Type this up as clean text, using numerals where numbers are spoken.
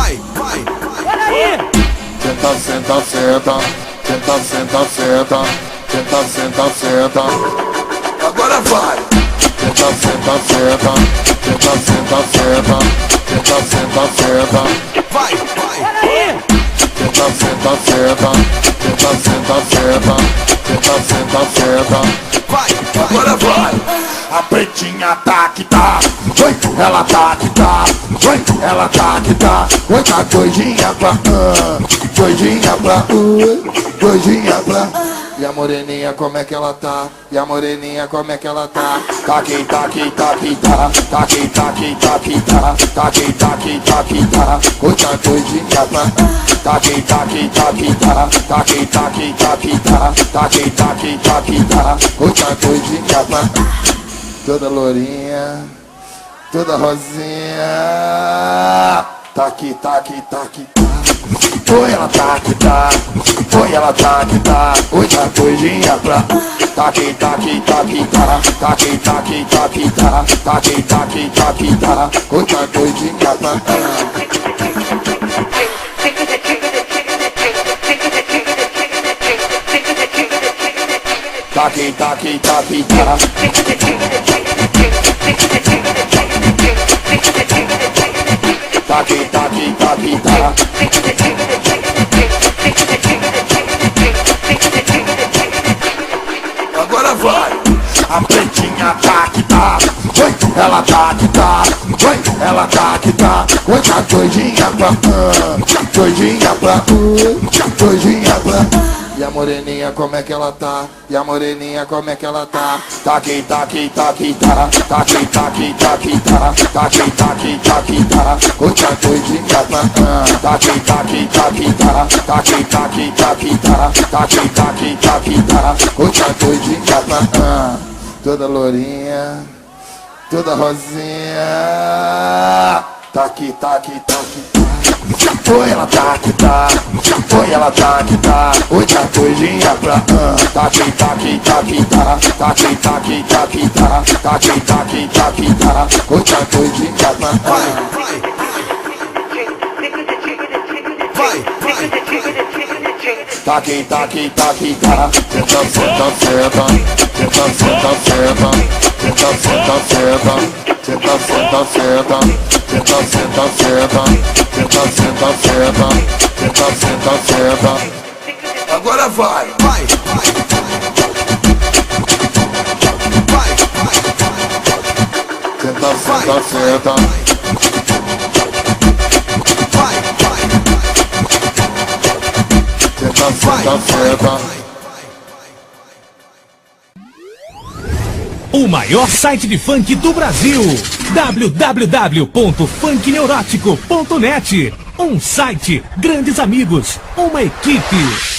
Peraí! Senta, senta, senta. Senta, senta, senta. Senta, senta, senta. Agora vai! Senta, senta, senta. Senta, senta, senta. Senta, senta, senta. Vai! Peraí! Senta, senta, senta. Senta, senta, senta. Senta, senta, senta. Vai! Agora vai! A pretinha tá que tá. Oi, ela tá que tá. Oi, ela tá que tá. Oi, tá doidinha pra doidinha pra doidinha pra. E a moreninha como é que ela tá? E a moreninha como é que ela tá? Taqui, taqui, taqui, tá. Taqui, taqui, taqui, tá. Taqui, taqui, taqui, tá. Oi, tá doidinha pra. Taqui, taqui, taqui, tá. Taqui, taqui, taqui, tá. Taqui, taqui, taqui, tá. Oi, tá doidinha pra. Toda lourinha, toda rosinha. Taqui, taqui, taqui, tá. Oi, ela tá que tá. Oi, ela tá que tá. Oi, tá doidinha pra. Taqui, taqui, taqui, tá. Taqui, taqui, taqui, tá. Taqui, taqui, taqui, tá. Oi, tá doidinha pra. Taqui, taqui, taqui, tá. Taqui, taqui, taqui, tá. Agora vai! A pretinha tá que tá. Oi, ela tá que tá. Oi, ela tá que tá. Oi, tá doidinha pra. Doidinha pra. Doidinha pra. E a moreninha como é que ela tá? E a moreninha como é que ela tá? Taqui, taqui, taqui, tá. Taqui, taqui, taqui, tá. Taqui, taqui, taqui, tá. Oi, tá doidinha pra. Taqui, taqui, taqui, tá. Taqui, taqui, taqui, tá. Taqui, taqui, taqui, tá. Oi, tá doidinha pra. Toda lourinha, toda rosinha. Taqui, taqui, taqui, tá. Oi, ela tá que tá. Oi, ela tá que tá. Oi, tá doidinha pra. Taqui, taqui, taqui, tá. Taqui, taqui, taqui, tá. Taqui, taqui, taqui, tá. Oi, tá doidinha pra. Taqui, taqui, taqui, tá. Senta, senta, senta. Senta, senta, senta. Senta, senta, senta. Senta, senta, senta. Senta, senta, senta. Senta, senta, senta. Senta, senta, senta. Agora vai! Vai! Senta, senta, senta. Senta, senta, senta. O maior site de funk do Brasil. www.funkneurótico.net. Um site, grandes amigos, uma equipe.